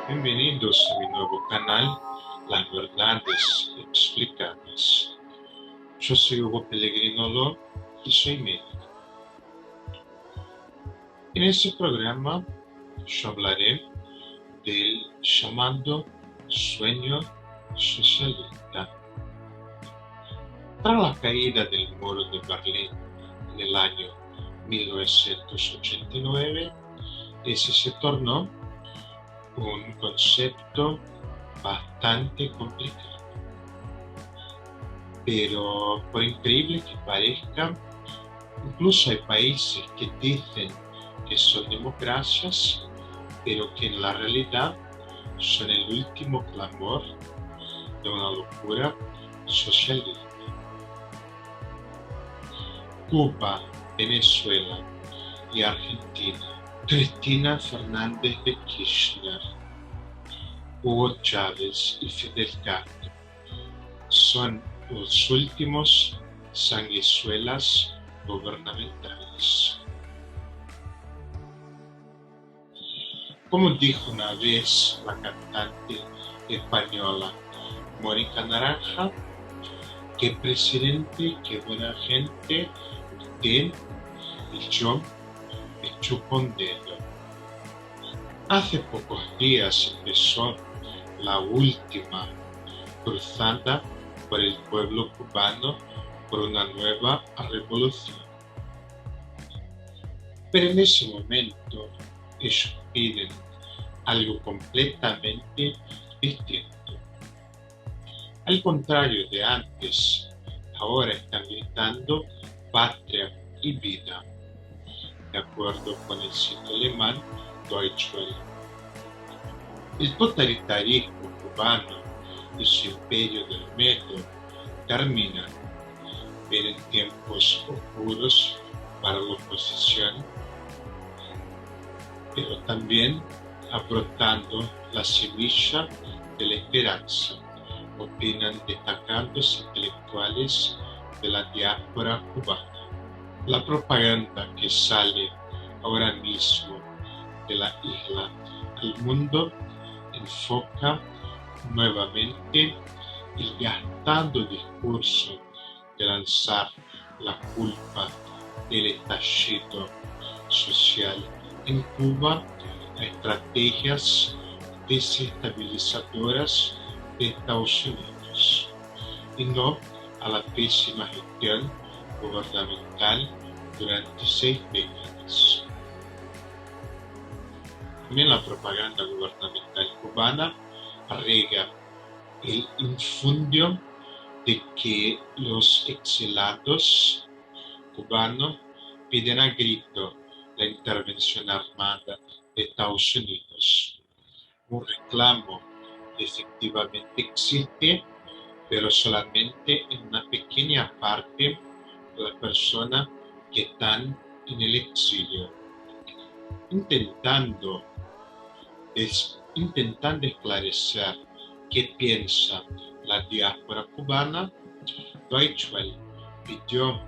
Bienvenidos a mi nuevo canal, Las Verdades Explicadas. Yo soy Hugo Pellegrinolo y soy médico. En este programa yo hablaré del llamado sueño socialista. Tras la caída del muro de Berlín en el año 1989, ese se tornó un concepto bastante complicado. Pero por increíble que parezca, incluso hay países que dicen que son democracias, pero que en la realidad son el último clamor de una locura socialista. Cuba, Venezuela y Argentina. Cristina Fernández de Kirchner, Hugo Chávez y Fidel Castro son los últimos sanguijuelas gubernamentales. Como dijo una vez la cantante española Mónica Naranja, qué presidente, qué buena gente, usted y yo me chupo un dedo. Hace pocos días empezó la última cruzada por el pueblo cubano por una nueva revolución. Pero en ese momento ellos piden algo completamente distinto. Al contrario de antes, ahora están gritando patria y vida, de acuerdo con el sitio alemán Deutsche Welle. El totalitarismo cubano y su imperio del método terminan, pero en tiempos oscuros para la oposición, pero también abrotando la semilla de la esperanza, opinan destacados intelectuales de la diáspora cubana. La propaganda que sale ahora mismo de la isla al mundo enfoca nuevamente el gastado discurso de lanzar la culpa del estallido social en Cuba a estrategias desestabilizadoras de Estados Unidos y no a la pésima gestión gubernamental durante 6 décadas. También la propaganda gubernamental cubana rega el infundio de que los exilados cubanos piden a grito la intervención armada de Estados Unidos. Un reclamo que efectivamente existe, pero solamente en una pequeña parte de las personas que están en el exilio, intentando esclarecer qué piensa la diáspora cubana. Deutsche Welle pidió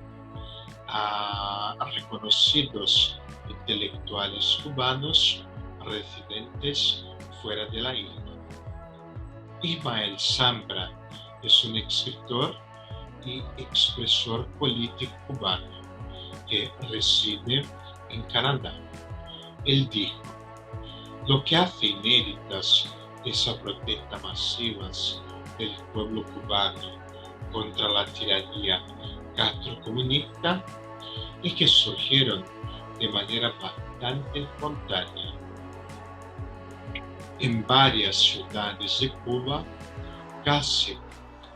a reconocidos intelectuales cubanos residentes fuera de la isla. Ismael Zambra es un escritor y expresor político cubano que reside en Canadá. Él dijo: lo que hace inéditas esas protestas masivas del pueblo cubano contra la tiranía castrocomunista es que surgieron de manera bastante espontánea en varias ciudades de Cuba, casi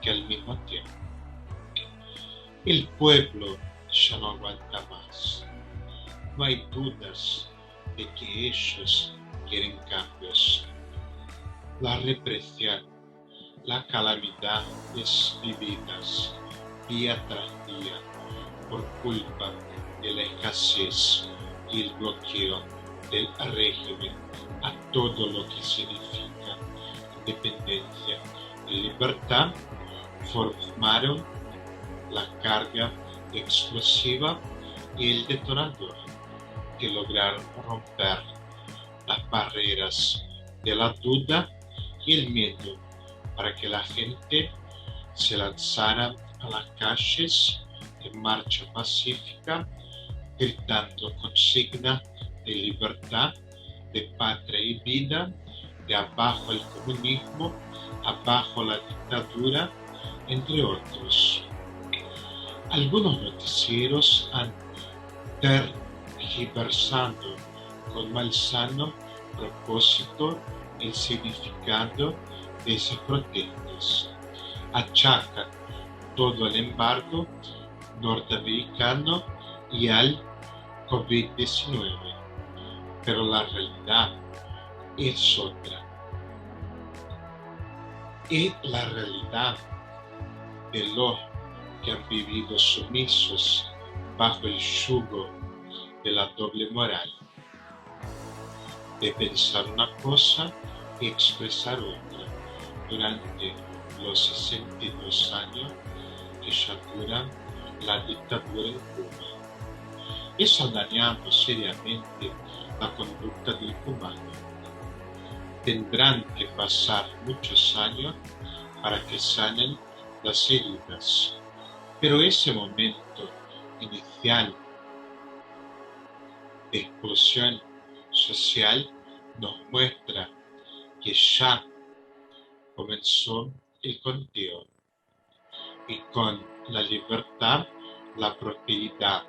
que al mismo tiempo. El pueblo ya no aguanta más. No hay dudas de que ellos quieren cambios. La represión, las calamidades vividas día tras día por culpa de la escasez y el bloqueo del régimen a todo lo que significa independencia y libertad formaron la carga explosiva y el detonador que lograron romper las barreras de la duda y el miedo para que la gente se lanzara a las calles en marcha pacífica, gritando consignas de libertad, de patria y vida, de abajo el comunismo, abajo la dictadura, entre otros. Algunos noticieros han tergiversado con malsano propósito el significado de esas protestas. Achacan todo al embargo norteamericano y al COVID-19, pero la realidad es otra. Es la realidad de los que han vivido sumisos bajo el yugo de la doble moral, de pensar una cosa y expresar otra durante los 62 años que ya dura la dictadura en Cuba. Eso ha dañado seriamente la conducta del cubano. Tendrán que pasar muchos años para que sanen las heridas, pero ese momento inicial de explosión social nos muestra que ya comenzó el conteo y con la libertad, la prosperidad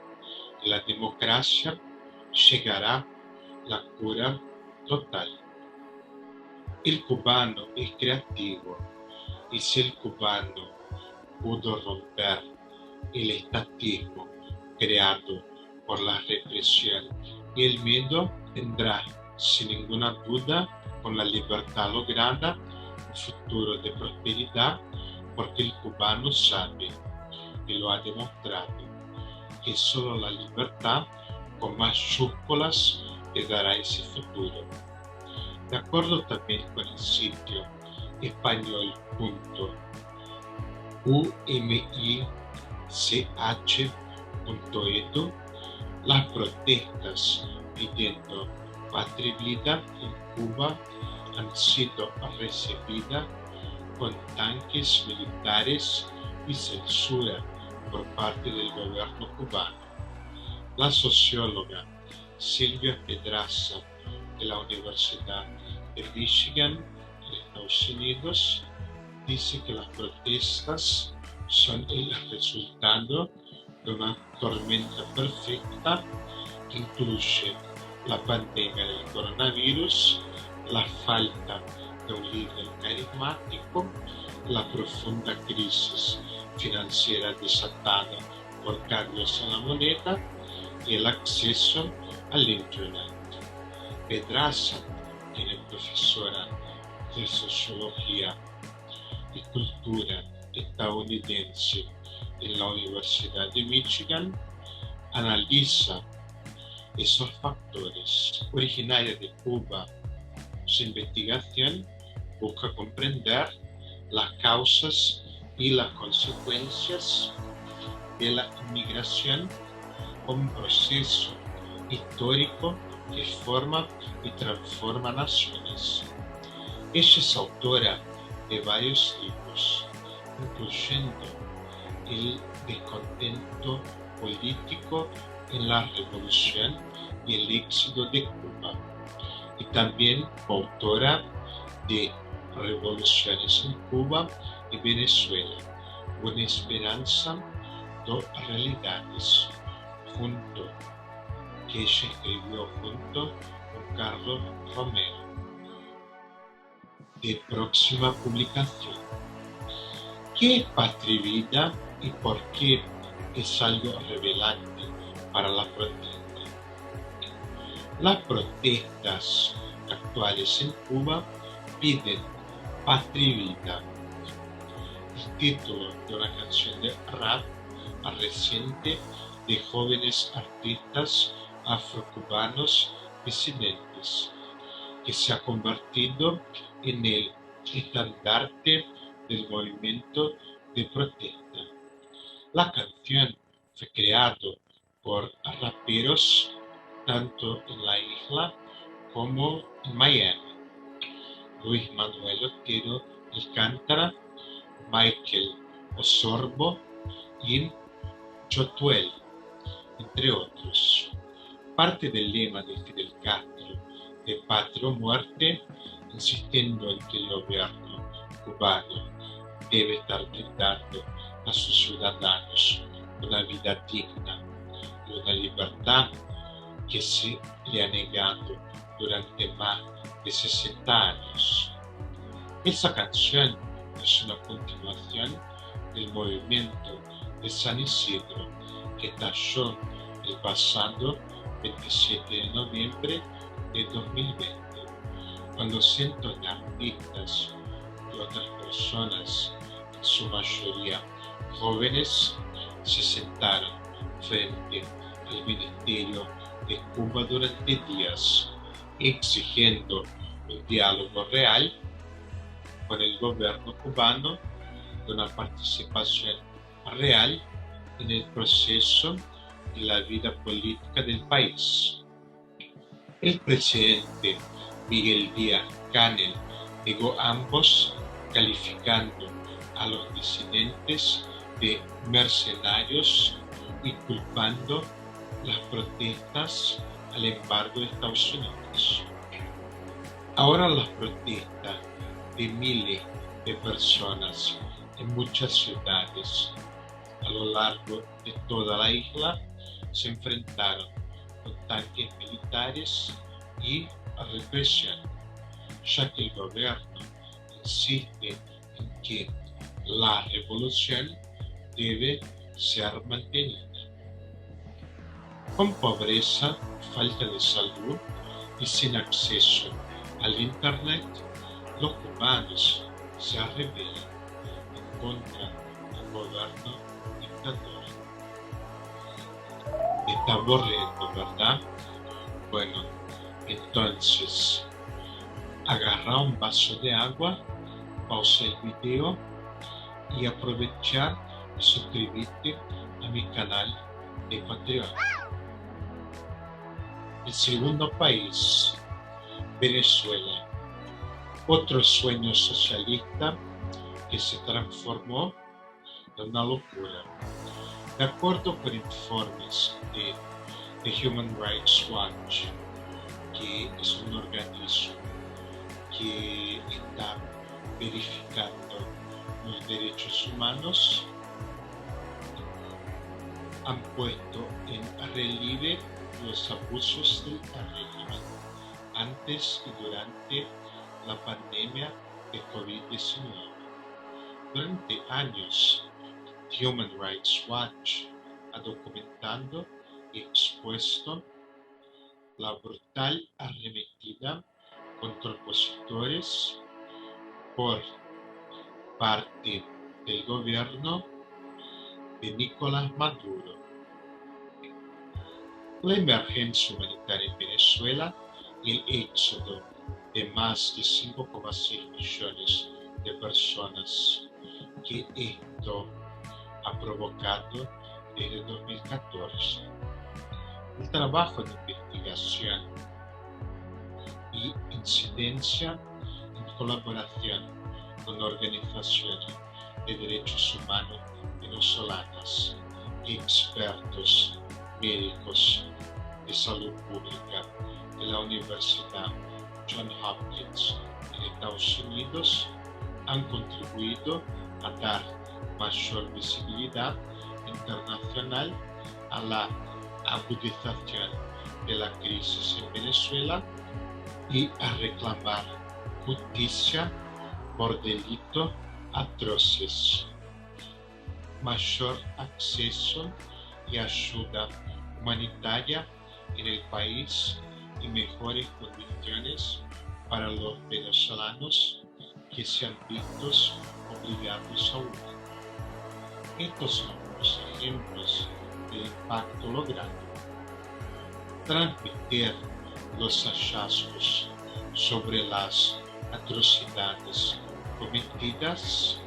y la democracia llegará la cura total. El cubano es creativo y si el cubano pudo romper el estatismo creado por la represión y el miedo, tendrá sin ninguna duda con la libertad lograda un futuro de prosperidad, porque el cubano sabe y lo ha demostrado que solo la libertad con mayúsculas le dará ese futuro. De acuerdo también con el sitio español.umich.edu, las protestas pidiendo patria y vida en Cuba han sido recibidas con tanques militares y censura por parte del gobierno cubano. La socióloga Silvia Pedraza de la Universidad de Michigan en Estados Unidos dice que las protestas son el resultado de una tormenta perfecta que incluye la pandemia del coronavirus, la falta de un líder carismático, la profunda crisis financiera desatada por cambios en la moneda y el acceso al Internet. Pedraza, quien es profesora de Sociología y Cultura estadounidense en la Universidad de Michigan, analiza esos factores. Originaria de Cuba, su investigación busca comprender las causas y las consecuencias de la inmigración como un proceso histórico que forma y transforma naciones. Ella es autora de varios libros, incluyendo El descontento político en la revolución y el éxodo de Cuba, y también autora de Revoluciones en Cuba y Venezuela, Una esperanza, dos realidades, que ella escribió junto con Carlos Romero, de próxima publicación. ¿Qué es patria y vida y por qué es algo relevante para la protesta? Las protestas actuales en Cuba piden patria y vida. El título de una canción de rap reciente de jóvenes artistas afrocubanos disidentes, que se ha convertido en el estandarte del movimiento de protesta. La canción fue creada por raperos tanto en la isla como en Miami. Luis Manuel Otero Alcántara, Michael Osorbo y Chotuel, entre otros. Parte del lema de Fidel Castro de patria o muerte, insistiendo en que el gobierno cubano debe estar brindando a sus ciudadanos una vida digna y una libertad que se le ha negado durante más de 60 años. Esa canción es una continuación del movimiento de San Isidro que estalló el pasado 27 de noviembre de 2020, cuando cientos de artistas y otras personas, en su mayoría jóvenes, se sentaron frente al Ministerio de Cuba durante días, exigiendo un diálogo real con el gobierno cubano, de una participación real en el proceso y la vida política del país. El presidente Miguel Díaz-Canel negó ambos, calificando a los disidentes de mercenarios y culpando las protestas al embargo de Estados Unidos. Ahora las protestas de miles de personas en muchas ciudades a lo largo de toda la isla se enfrentaron con tanques militares y represión, ya que el gobierno insiste en que la revolución debe ser mantenida. Con pobreza, falta de salud y sin acceso al Internet, los cubanos se rebelan en contra del gobierno dictador. Está aburriendo, ¿verdad? Bueno, entonces agarra un vaso de agua, pausa el video y aprovechar y suscribirte a mi canal de Patreon. El segundo país, Venezuela. Otro sueño socialista que se transformó en una locura. De acuerdo con informes de Human Rights Watch, que es un organismo que está verificando los derechos humanos, han puesto en relieve los abusos del régimen antes y durante la pandemia de COVID-19. Durante años, Human Rights Watch ha documentado y expuesto la brutal arremetida contra opositores por parte del gobierno de Nicolás Maduro. La emergencia humanitaria en Venezuela y el éxodo de más de 5,6 millones de personas que esto ha provocado desde 2014. El trabajo de investigación y incidencia en colaboración con organizaciones de derechos humanos venezolanas y expertos médicos de salud pública de la Universidad Johns Hopkins en Estados Unidos han contribuido a dar mayor visibilidad internacional a la agudización de la crisis en Venezuela y a reclamar justicia por delitos atroces, mayor acceso y ayuda humanitaria en el país y mejores condiciones para los venezolanos que se han visto obligados a huir. Estos son los ejemplos del impacto logrado. Transmitir los hallazgos sobre las atrocidades cometidas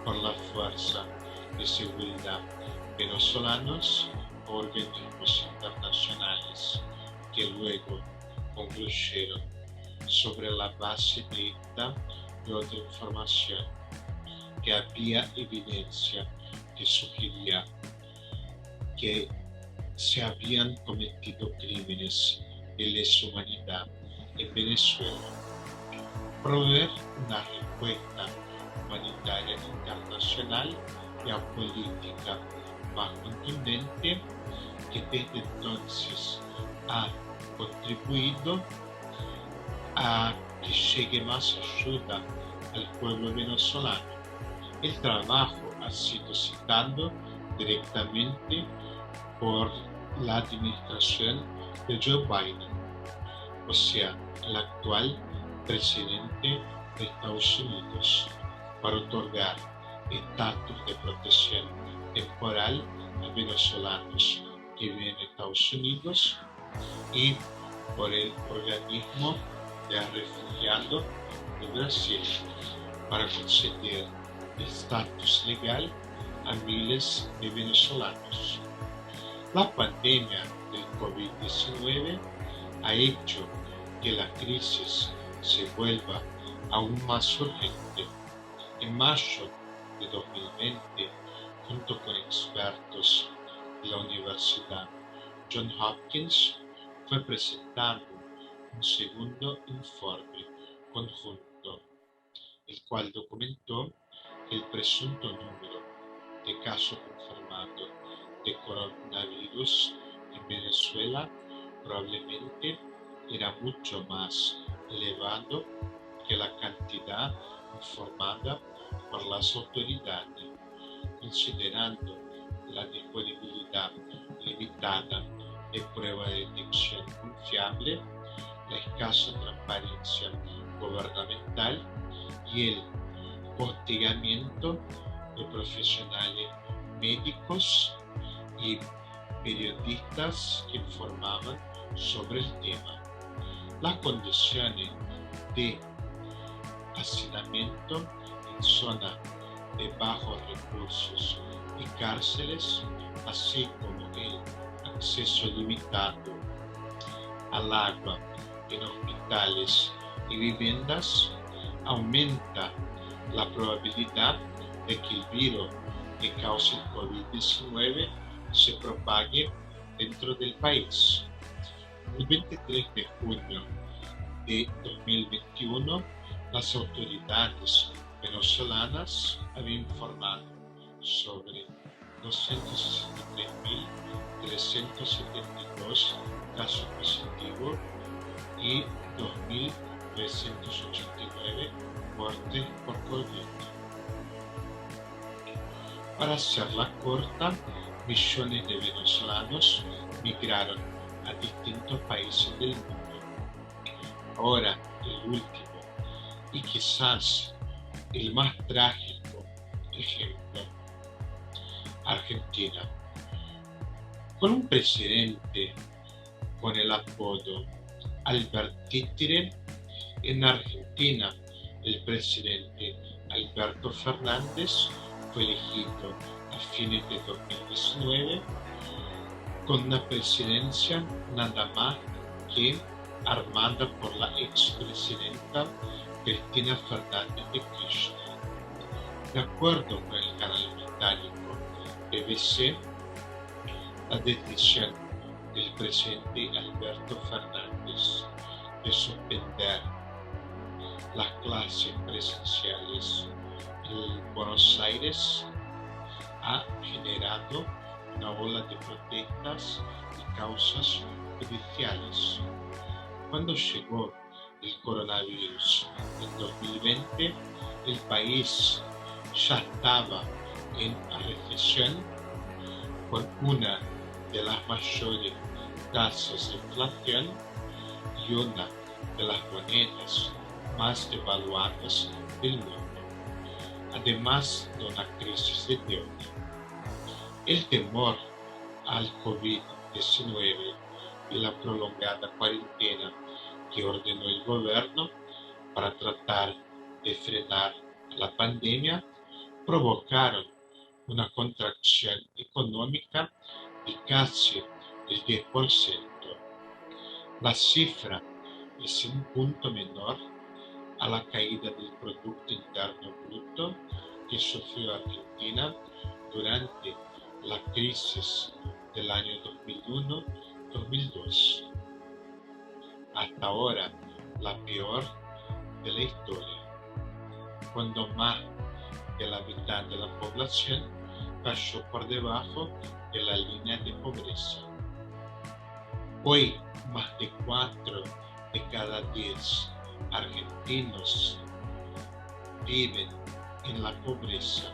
por la Fuerza de Seguridad venezolanos o organismos internacionales que luego concluyeron sobre la base de esta y otra información, que había evidencia que sugería que se habían cometido crímenes de lesa humanidad en Venezuela. Proveer una respuesta humanitaria internacional y política más contundente, que desde entonces ha contribuido a que llegue más ayuda al pueblo venezolano. El trabajo ha sido citado directamente por la administración de Joe Biden, o sea, el actual presidente de Estados Unidos, para otorgar estatus de protección temporal a venezolanos que viven en Estados Unidos, y por el organismo de refugiados de Brasil para conceder estatus legal a miles de venezolanos. La pandemia del COVID-19 ha hecho que la crisis se vuelva aún más urgente. En mayo de 2020, junto con expertos de la Universidad Johns Hopkins, fue presentado un segundo informe conjunto, el cual documentó que el presunto número de casos confirmados de coronavirus en Venezuela probablemente era mucho más elevado que la cantidad informada por las autoridades, considerando la disponibilidad limitada de pruebas de detección confiable, la escasa transparencia gubernamental y el hostigamiento de profesionales médicos y periodistas que informaban sobre el tema. Las condiciones de hacinamiento en zonas de bajos recursos y cárceles, así como el acceso limitado al agua en hospitales y viviendas, aumenta la probabilidad de que el virus que causa el COVID-19 se propague dentro del país. El 23 de junio de 2021, las autoridades venezolanas habían informado sobre 263.372 casos positivos y 2.389 muertes por COVID. Para hacerla corta, millones de venezolanos migraron a distintos países del mundo. Ahora, el último y quizás el más trágico ejemplo: Argentina. Con un presidente con el apodo Albert Títere, en Argentina el presidente Alberto Fernández fue elegido a fines de 2019 con una presidencia nada más que armada por la expresidenta Cristina Fernández de Kirchner. De acuerdo con el canal británico BBC, la decisión del presidente Alberto Fernández de suspender las clases presenciales en Buenos Aires ha generado una ola de protestas y causas judiciales. Cuando llegó el coronavirus en 2020, el país ya estaba en recesión, con una de las mayores tasas de inflación y una de las monedas más devaluadas del mundo, además de una crisis de deuda. El temor al COVID-19 y la prolongada cuarentena que ordenó el gobierno para tratar de frenar la pandemia provocaron una contracción económica de casi el 10%. La cifra es un punto menor a la caída del Producto Interno Bruto que sufrió Argentina durante la crisis del año 2001-2002. Hasta ahora, la peor de la historia, cuando más de la mitad de la población cayó por debajo de la línea de pobreza. Hoy, más de 4 de cada 10 argentinos viven en la pobreza,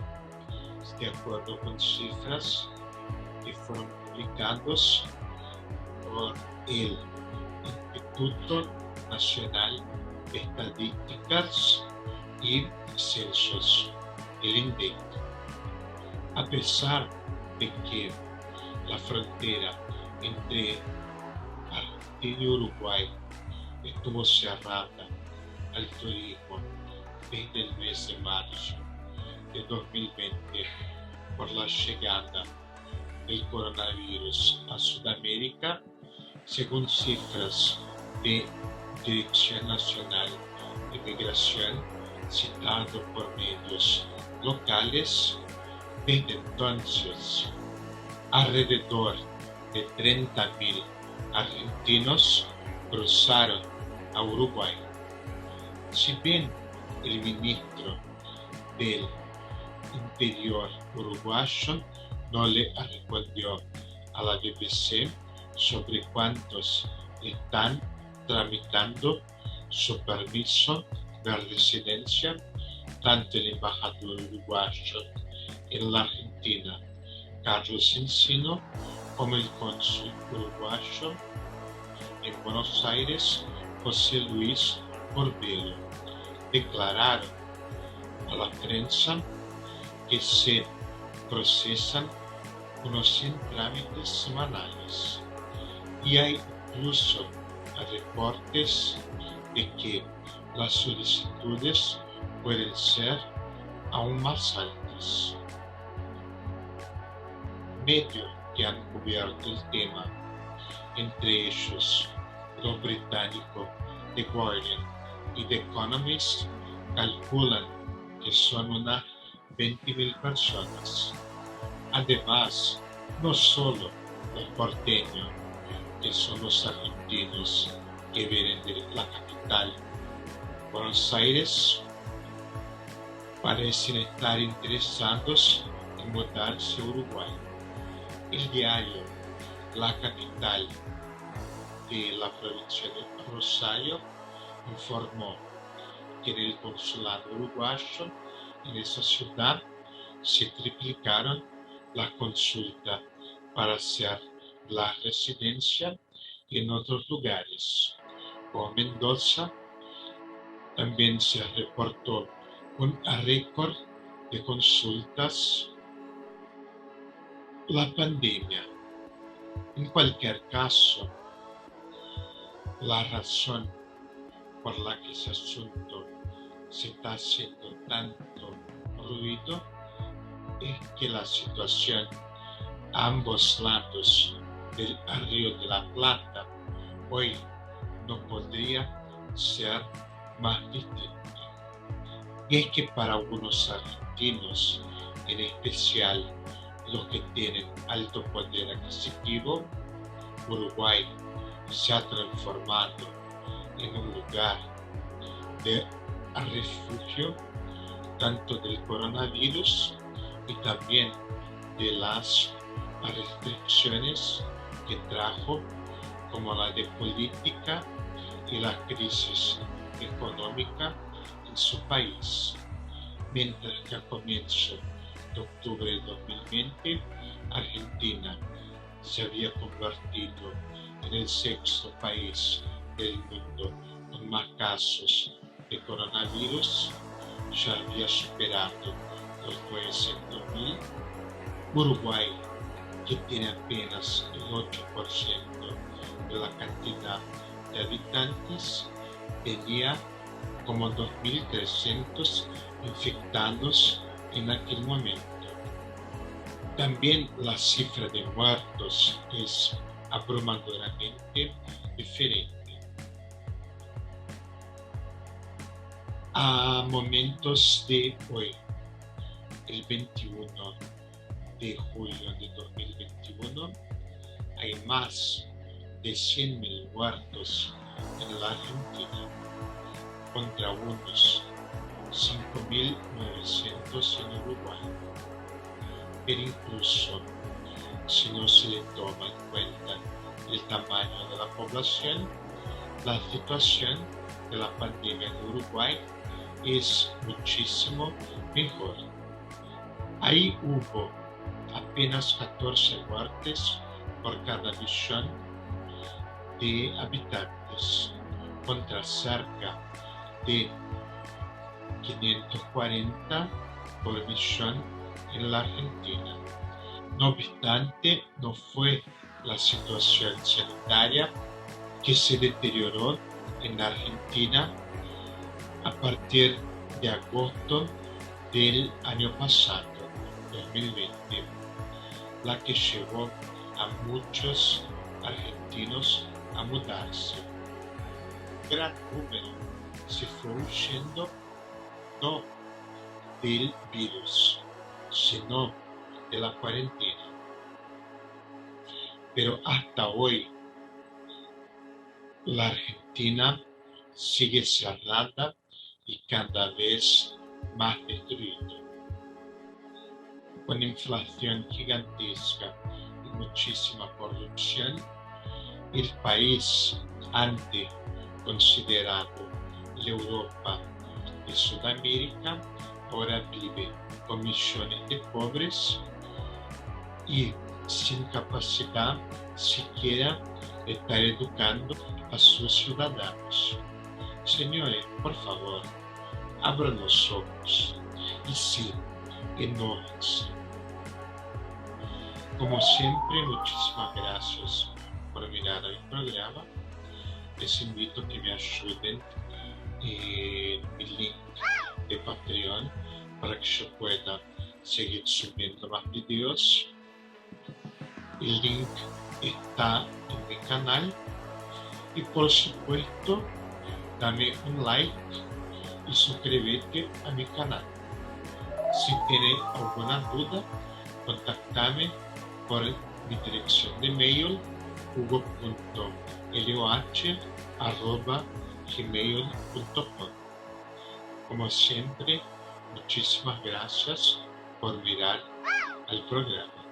de acuerdo con cifras que fueron publicadas por el Instituto Nacional de Estadísticas y Censos, el INDEC. A pesar de que la frontera entre Argentina y Uruguay estuvo cerrada al turismo desde el mes de marzo de 2020 por la llegada del coronavirus a Sudamérica, según cifras de Dirección Nacional de Migración citado por medios locales. Desde entonces, alrededor de 30.000 argentinos cruzaron a Uruguay. Si bien el ministro del Interior uruguayo no le respondió a la BBC sobre cuántos están tramitando su permiso de residencia, tanto el embajador uruguayo en la Argentina, Carlos Encino, como el cónsul uruguayo en Buenos Aires, José Luis Corbelo, declararon a la prensa que se procesan unos 100 trámites semanales y hay incluso reportes de que las solicitudes pueden ser aún más altas. Medios que han cubierto el tema, entre ellos los británicos The Guardian y The Economist, calculan que son unas 20.000 personas. Además, no solo los porteños, que son los argentinos que vienen de la capital, Buenos Aires, parecen estar interesados en mudarse a Uruguay. El diario La Capital de la provincia de Rosario informó que en el consulado uruguayo en esa ciudad se triplicaron las consultas para hacer la residencia y en otros lugares, como Mendoza, también se reportó un récord de consultas. La pandemia. En cualquier caso, la razón por la que ese asunto se está haciendo tanto ruido es que la situación a ambos lados del Río de la Plata hoy no podría ser más distinta. Y es que para algunos argentinos, en especial los que tienen alto poder adquisitivo, Uruguay se ha transformado en un lugar de refugio tanto del coronavirus y también de las restricciones que trajo, como la de política y la crisis económica en su país. Mientras que a comienzos de octubre de 2020, Argentina se había convertido en el sexto país del mundo con más casos de coronavirus, ya había superado los 900.000. Uruguay, que tiene apenas el 8% de la cantidad de habitantes, tenía como 2.300 infectados en aquel momento. También la cifra de muertos es abrumadoramente diferente. A momentos de hoy, el 21 de julio de 2021, hay más de 100.000 muertos en la Argentina, contra unos 5.900 en Uruguay. Pero incluso si no se le toma en cuenta el tamaño de la población, la situación de la pandemia en Uruguay es muchísimo mejor. Ahí hubo apenas 14 muertes por cada millón de habitantes, contra cerca de 540 por millón en la Argentina. No obstante, no fue la situación sanitaria que se deterioró en Argentina a partir de agosto del año pasado, 2020, la que llevó a muchos argentinos a mudarse. Gran número se fue huyendo no del virus, sino de la cuarentena. Pero hasta hoy, la Argentina sigue cerrada y cada vez más destruida, con inflación gigantesca y muchísima corrupción. El país antes considerado la Europa de Sudamérica ahora vive con millones de pobres y sin capacidad siquiera de estar educando a sus ciudadanos. Señores, por favor, abran los ojos y sí, enójense. Como siempre, muchísimas gracias por mirar el programa. Les invito a que me ayuden en mi link de Patreon para que yo pueda seguir subiendo más videos. El link está en mi canal y por supuesto dame un like y suscríbete a mi canal. Si tienes alguna duda, contactame por mi dirección de mail hugo.loh@gmail.com. Como siempre, muchísimas gracias por mirar al programa.